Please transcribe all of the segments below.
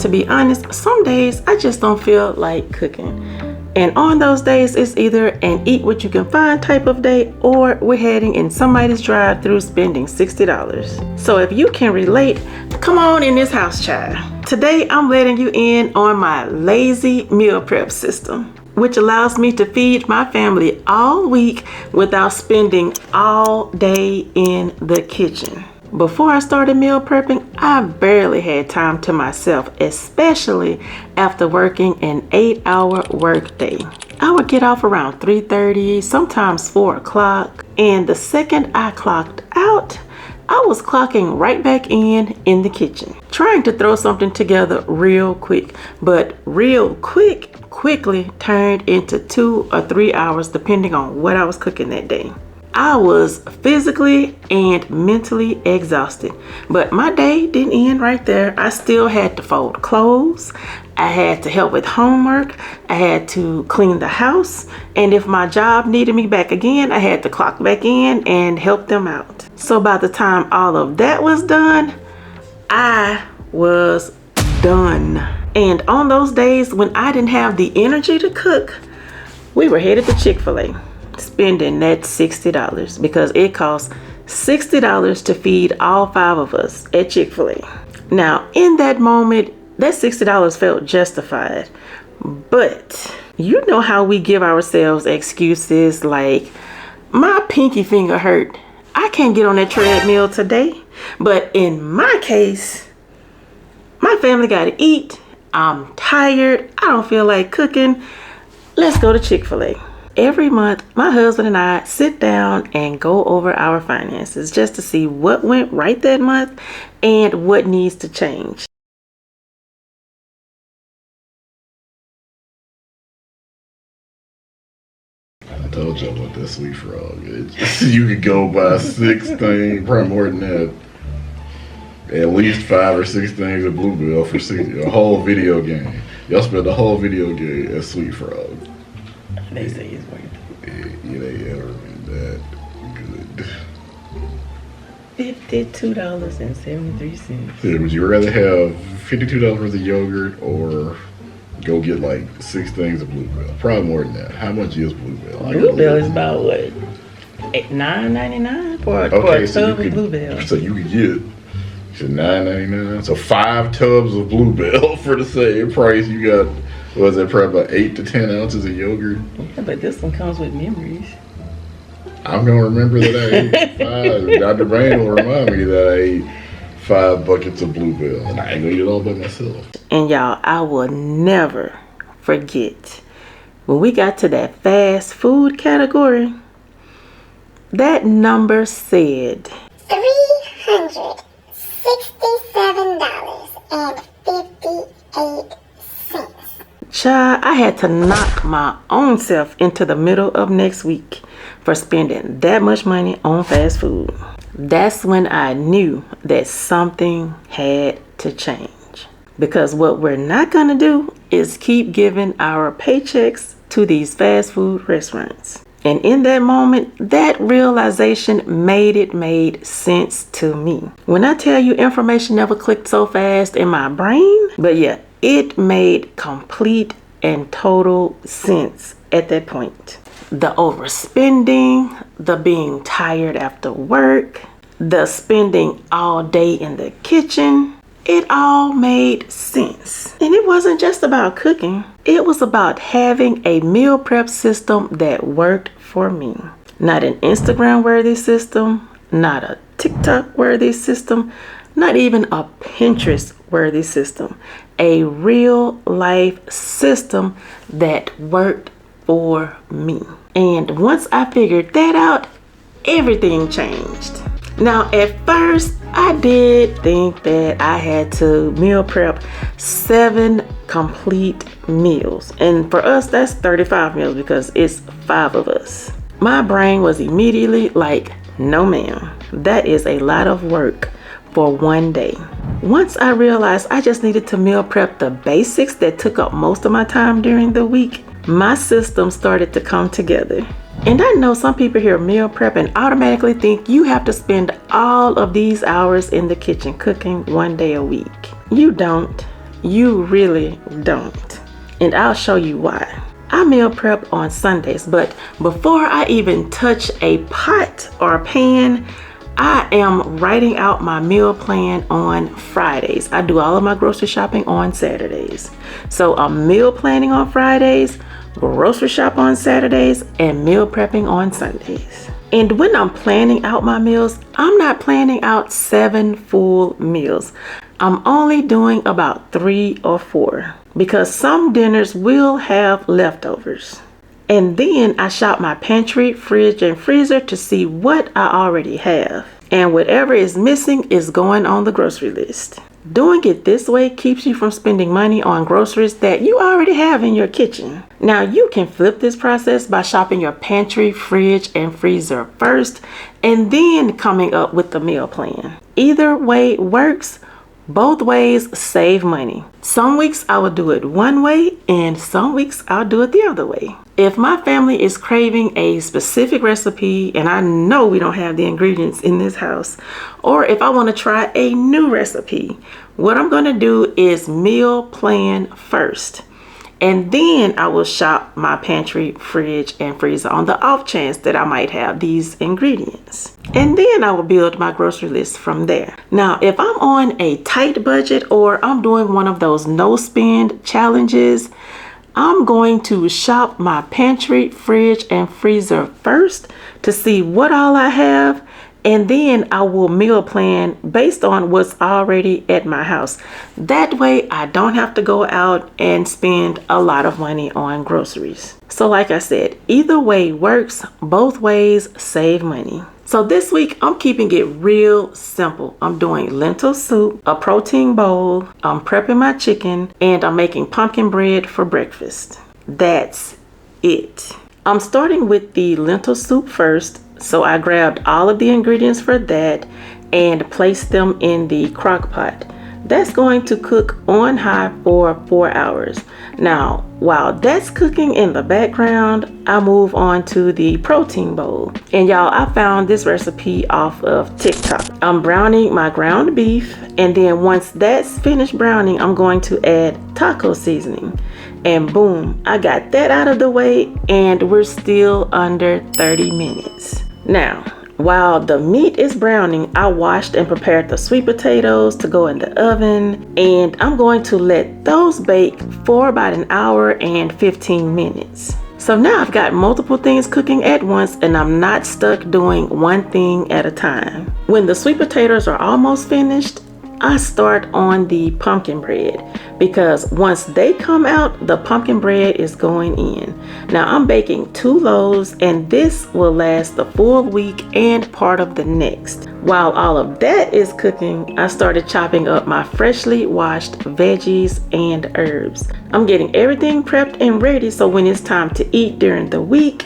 to be honest, some days I just don't feel like cooking. And on those days, it's either an eat what you can find type of day, or we're heading in somebody's drive-through spending $60. So if you can relate, come on in this house, child. Today, I'm letting you in on my lazy meal prep system, which allows me to feed my family all week without spending all day in the kitchen. Before I started meal prepping, I barely had time to myself, especially after working an 8-hour workday. I would get off around 3:30, sometimes 4 o'clock, and the second I clocked out, I was clocking right back in the kitchen, trying to throw something together real quick. But real quick quickly turned into 2 or 3 hours depending on what I was cooking that day. I was physically and mentally exhausted, but my day didn't end right there. I still had to fold clothes, I had to help with homework, I had to clean the house, and if my job needed me back again, I had to clock back in and help them out. So by the time all of that was done, I was done. And on those days when I didn't have the energy to cook, we were headed to Chick-fil-A, spending that $60 because it costs $60 to feed all 5 of us at Chick-fil-A. Now, in that moment, that $60 felt justified, but you know how we give ourselves excuses like, my pinky finger hurt, I can't get on that treadmill today. But in my case, my family gotta eat, I'm tired, I don't feel like cooking, let's go to Chick-fil-A. Every month, my husband and I sit down and go over our finances just to see what went right that month and what needs to change. I told you about that sweet frog. You could go buy 6 things, probably more than that. At least 5 or 6 things of Bluebell for a whole video game. Y'all spent the whole video game at Sweet Frog. They say it's worth it. It ain't ever been that good. $52.73. Yeah, would you rather have $52 worth of yogurt or go get like 6 things of Bluebell? Probably more than that. How much is Bluebell? Bluebell is about what? $9.99 for a tub of Bluebell. So you could get $9.99. So 5 tubs of Bluebell for the same price. You got, what was that, probably about 8 to 10 ounces of yogurt? Yeah, but this one comes with memories. I'm gonna remember that I ate 5. Dr. Brain will remind me that I ate 5 buckets of Bluebell, and I ain't gonna eat it all by myself. And y'all, I will never forget when we got to that fast food category. That number said $367.58. Child, I had to knock my own self into the middle of next week for spending that much money on fast food. That's when I knew that something had to change. Because what we're not going to do is keep giving our paychecks to these fast food restaurants. And in that moment, that realization made sense to me. When I tell you information never clicked so fast in my brain, but yeah, it made complete and total sense at that point. The overspending, the being tired after work, the spending all day in the kitchen, it all made sense. And it wasn't just about cooking. It was about having a meal prep system that worked for me. Not an Instagram worthy system, not a TikTok worthy system, not even a Pinterest worthy system. A real life system that worked for me. And once I figured that out, everything changed. Now, at first, I did think that I had to meal prep 7 complete meals. And for us, that's 35 meals because it's 5 of us. My brain was immediately like, no ma'am, that is a lot of work for one day. Once I realized I just needed to meal prep the basics that took up most of my time during the week, my system started to come together. And I know some people hear meal prep and automatically think you have to spend all of these hours in the kitchen cooking one day a week. You don't. You really don't. And I'll show you why. I meal prep on Sundays, but before I even touch a pot or a pan, I am writing out my meal plan on Fridays. I do all of my grocery shopping on Saturdays. So I'm meal planning on Fridays, grocery shop on Saturdays, and meal prepping on Sundays. And when I'm planning out my meals, I'm not planning out 7 full meals. I'm only doing about 3 or 4 because some dinners will have leftovers. And then I shop my pantry, fridge, and freezer to see what I already have. And whatever is missing is going on the grocery list. Doing it this way keeps you from spending money on groceries that you already have in your kitchen. Now you can flip this process by shopping your pantry, fridge, and freezer first, and then coming up with the meal plan. Either way works. Both ways save money. Some weeks I will do it one way, and some weeks I'll do it the other way. If my family is craving a specific recipe and I know we don't have the ingredients in this house, or if I want to try a new recipe, what I'm going to do is meal plan first. And then I will shop my pantry, fridge, and freezer on the off chance that I might have these ingredients. And then I will build my grocery list from there. Now, if I'm on a tight budget or I'm doing one of those no spend challenges, I'm going to shop my pantry, fridge, and freezer first to see what all I have. And then I will meal plan based on what's already at my house. That way I don't have to go out and spend a lot of money on groceries. So like I said, either way works. Both ways save money. So this week I'm keeping it real simple. I'm doing lentil soup, a protein bowl, I'm prepping my chicken, and I'm making pumpkin bread for breakfast. That's it. I'm starting with the lentil soup first. So I grabbed all of the ingredients for that and placed them in the crock pot. That's going to cook on high for 4 hours. Now, while that's cooking in the background, I move on to the protein bowl. And y'all, I found this recipe off of TikTok. I'm browning my ground beef, and then once that's finished browning, I'm going to add taco seasoning. And boom, I got that out of the way, and we're still under 30 minutes. Now, while the meat is browning, I washed and prepared the sweet potatoes to go in the oven, and I'm going to let those bake for about an hour and 15 minutes. So now I've got multiple things cooking at once, and I'm not stuck doing one thing at a time. When the sweet potatoes are almost finished, I start on the pumpkin bread because once they come out, the pumpkin bread is going in. Now I'm baking 2 loaves, and this will last the full week and part of the next. While all of that is cooking, I started chopping up my freshly washed veggies and herbs. I'm getting everything prepped and ready so when it's time to eat during the week,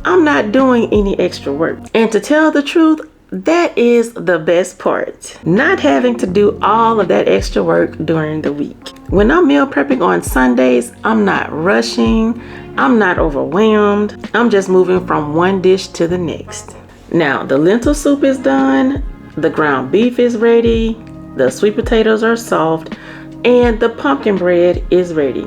I'm not doing any extra work. And to tell the truth, that is the best part. Not having to do all of that extra work during the week. When I'm meal prepping on Sundays, I'm not rushing. I'm not overwhelmed. I'm just moving from one dish to the next. Now, the lentil soup is done. The ground beef is ready. The sweet potatoes are soft. And the pumpkin bread is ready.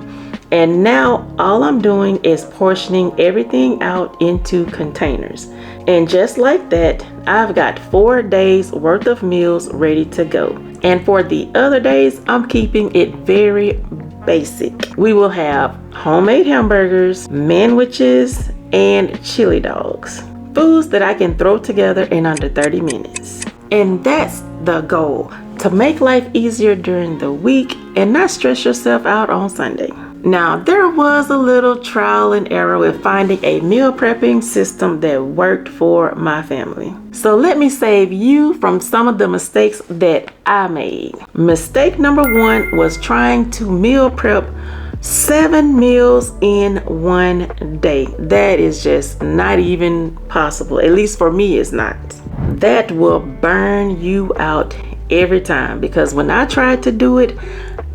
And now all I'm doing is portioning everything out into containers. And just like that, I've got 4 days worth of meals ready to go. And for the other days, I'm keeping it very basic. We will have homemade hamburgers, manwiches, and chili dogs. Foods that I can throw together in under 30 minutes. And that's the goal, to make life easier during the week and not stress yourself out on Sunday. Now, there was a little trial and error with finding a meal prepping system that worked for my family. So let me save you from some of the mistakes that I made. Mistake number 1 was trying to meal prep 7 meals in one day. That is just not even possible. At least for me, it's not. That will burn you out every time, because when I tried to do it,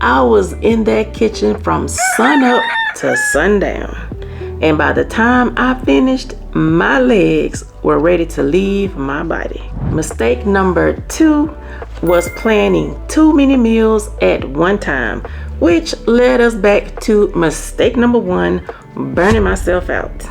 I was in that kitchen from sun up to sundown. And by the time I finished, my legs were ready to leave my body. Mistake number 2 was planning too many meals at one time, which led us back to mistake number 1, burning myself out.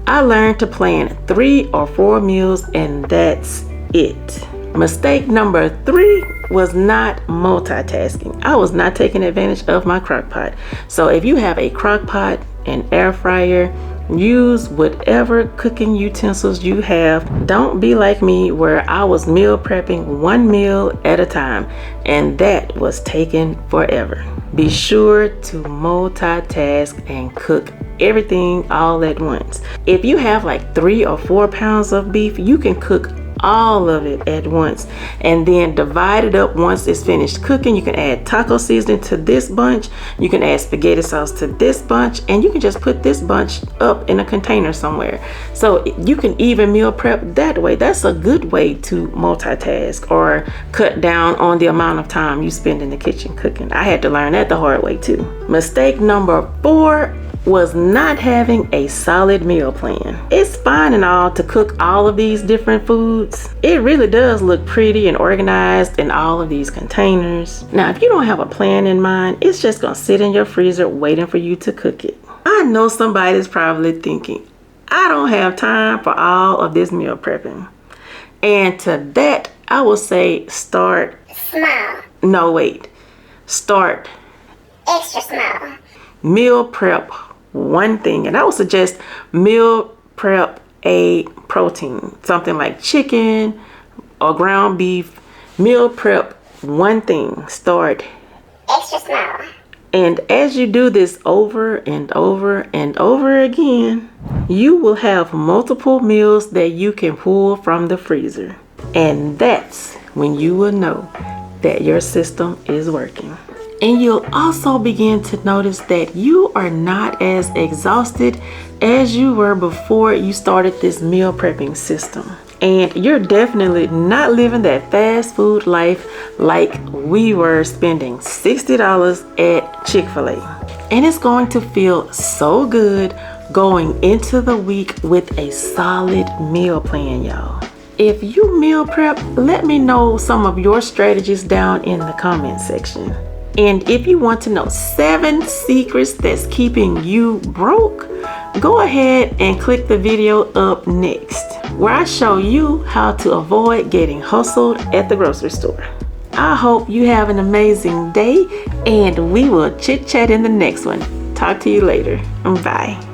I learned to plan 3 or 4 meals and that's it. Mistake number 3 was not multitasking. I was not taking advantage of my crock pot. So if you have a crock pot, an air fryer, use whatever cooking utensils you have. Don't be like me where I was meal prepping 1 meal at a time and that was taking forever. Be sure to multitask and cook everything all at once. If you have like 3 or 4 pounds of beef, you can cook all of it at once and then divide it up. Once it's finished cooking, you can add taco seasoning to this bunch, you can add spaghetti sauce to this bunch, and you can just put this bunch up in a container somewhere. So you can even meal prep that way. That's a good way to multitask or cut down on the amount of time you spend in the kitchen cooking. I had to learn that the hard way too. Mistake number 4 was not having a solid meal plan. It's fine and all to cook all of these different foods. It really does look pretty and organized in all of these containers. Now, if you don't have a plan in mind, it's just gonna sit in your freezer waiting for you to cook it. I know somebody's probably thinking, I don't have time for all of this meal prepping. And to that, I will say start small. No, wait. Start Extra small. meal prep 1 thing, and I would suggest meal prep a protein, something like chicken or ground beef. Meal prep 1 thing. Start Extra small. And as you do this over and over and over again, you will have multiple meals that you can pull from the freezer, and that's when you will know that your system is working. And you'll also begin to notice that you are not as exhausted as you were before you started this meal prepping system. And you're definitely not living that fast food life like we were spending $60 at Chick-fil-A. And it's going to feel so good going into the week with a solid meal plan, y'all. If you meal prep, let me know some of your strategies down in the comment section. And if you want to know 7 secrets that's keeping you broke, go ahead and click the video up next, where I show you how to avoid getting hustled at the grocery store. I hope you have an amazing day, and we will chit chat in the next one. Talk to you later. Bye.